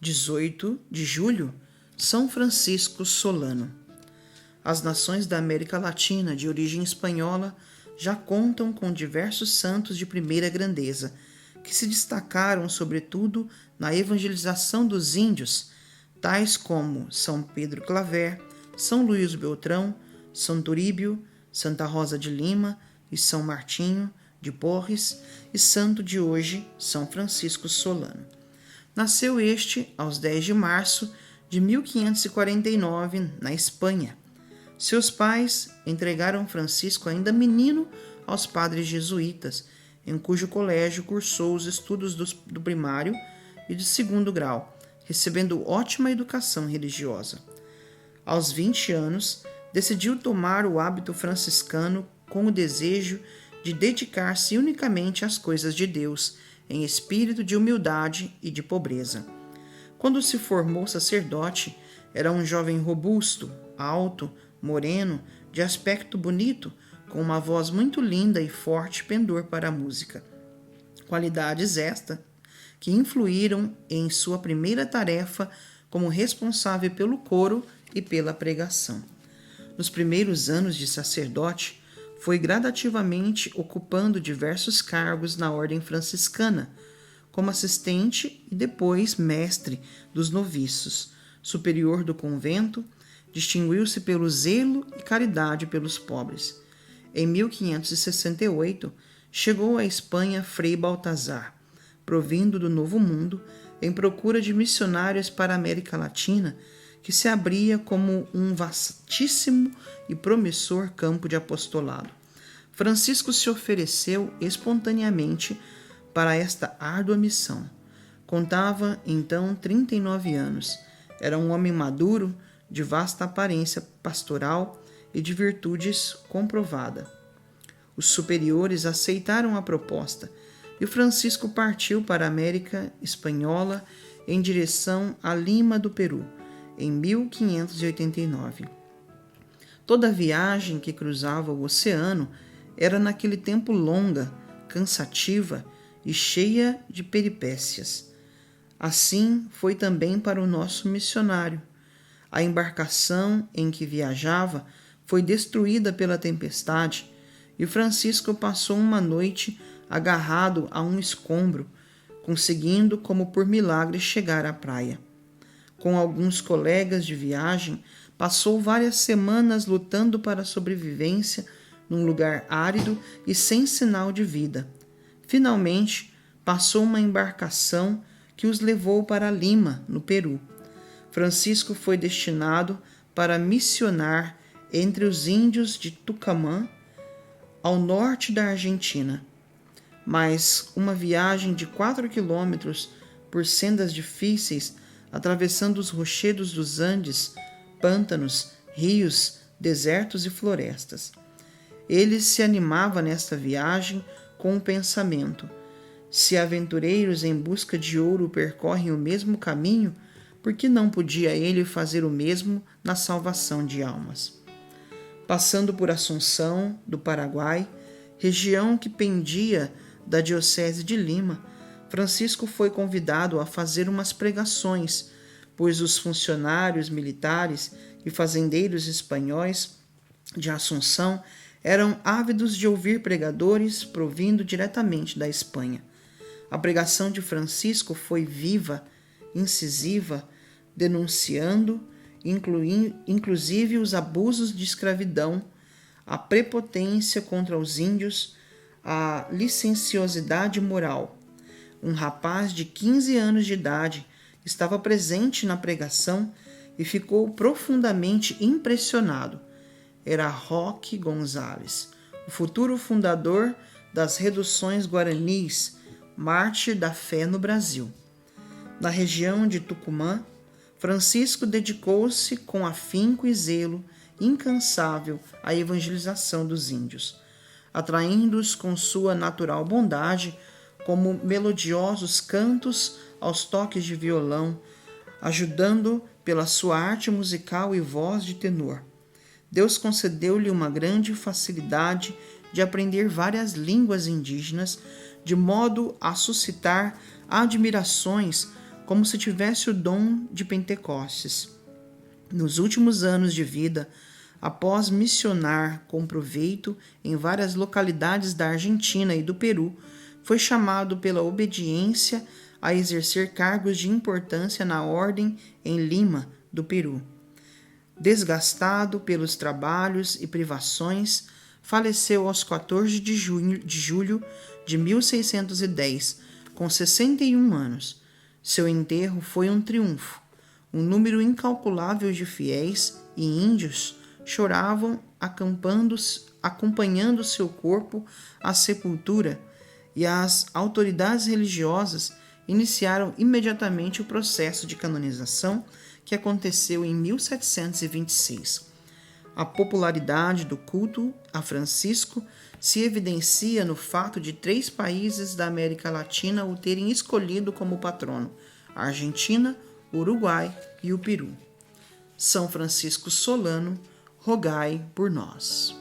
18 de julho, São Francisco Solano. As nações da América Latina de origem espanhola já contam com diversos santos de primeira grandeza, que se destacaram sobretudo na evangelização dos índios, tais como São Pedro Claver, São Luís Beltrão, São Turíbio, Santa Rosa de Lima e São Martinho de Porres, e santo de hoje, São Francisco Solano. Nasceu este aos 10 de março de 1549, na Espanha. Seus pais entregaram Francisco ainda menino aos padres jesuítas, em cujo colégio cursou os estudos do primário e de segundo grau, recebendo ótima educação religiosa. Aos 20 anos, decidiu tomar o hábito franciscano com o desejo de dedicar-se unicamente às coisas de Deus, em espírito de humildade e de pobreza. Quando se formou sacerdote, era um jovem robusto, alto, moreno, de aspecto bonito, com uma voz muito linda e forte pendor para a música. Qualidades esta que influíram em sua primeira tarefa como responsável pelo coro e pela pregação. Nos primeiros anos de sacerdote, foi gradativamente ocupando diversos cargos na ordem franciscana, como assistente e depois mestre dos noviços, superior do convento, distinguiu-se pelo zelo e caridade pelos pobres. Em 1568, chegou à Espanha Frei Baltazar, provindo do Novo Mundo, em procura de missionários para a América Latina, que se abria como um vastíssimo e promissor campo de apostolado. Francisco se ofereceu espontaneamente para esta árdua missão. Contava então 39 anos. Era um homem maduro, de vasta aparência pastoral e de virtudes comprovada. Os superiores aceitaram a proposta e Francisco partiu para a América Espanhola em direção a Lima do Peru, em 1589. Toda a viagem que cruzava o oceano era naquele tempo longa, cansativa e cheia de peripécias. Assim foi também para o nosso missionário. A embarcação em que viajava foi destruída pela tempestade e Francisco passou uma noite agarrado a um escombro, conseguindo, como por milagre, chegar à praia. Com alguns colegas de viagem, passou várias semanas lutando para a sobrevivência num lugar árido e sem sinal de vida. Finalmente, passou uma embarcação que os levou para Lima, no Peru. Francisco foi destinado para missionar entre os índios de Tucumã, ao norte da Argentina. Mas uma viagem de 4 quilômetros por sendas difíceis, atravessando os rochedos dos Andes, pântanos, rios, desertos e florestas. Ele se animava nesta viagem com o pensamento: se aventureiros em busca de ouro percorrem o mesmo caminho, por que não podia ele fazer o mesmo na salvação de almas? Passando por Assunção, do Paraguai, região que pendia da diocese de Lima, Francisco foi convidado a fazer umas pregações, pois os funcionários militares e fazendeiros espanhóis de Assunção eram ávidos de ouvir pregadores provindo diretamente da Espanha. A pregação de Francisco foi viva, incisiva, denunciando, inclusive os abusos de escravidão, a prepotência contra os índios, a licenciosidade moral. Um rapaz de 15 anos de idade estava presente na pregação e ficou profundamente impressionado. Era Roque Gonzalez, o futuro fundador das Reduções Guaranis, mártir da fé no Brasil. Na região de Tucumã, Francisco dedicou-se com afinco e zelo incansável à evangelização dos índios, atraindo-os com sua natural bondade, como melodiosos cantos aos toques de violão, ajudando pela sua arte musical e voz de tenor. Deus concedeu-lhe uma grande facilidade de aprender várias línguas indígenas, de modo a suscitar admirações como se tivesse o dom de Pentecostes. Nos últimos anos de vida, após missionar com proveito em várias localidades da Argentina e do Peru, foi chamado pela obediência a exercer cargos de importância na ordem em Lima, do Peru. Desgastado pelos trabalhos e privações, faleceu aos 14 de julho de 1610, com 61 anos. Seu enterro foi um triunfo. Um número incalculável de fiéis e índios choravam acompanhando seu corpo à sepultura, e as autoridades religiosas iniciaram imediatamente o processo de canonização que aconteceu em 1726. A popularidade do culto a Francisco se evidencia no fato de 3 países da América Latina o terem escolhido como patrono: a Argentina, o Uruguai e o Peru. São Francisco Solano, rogai por nós.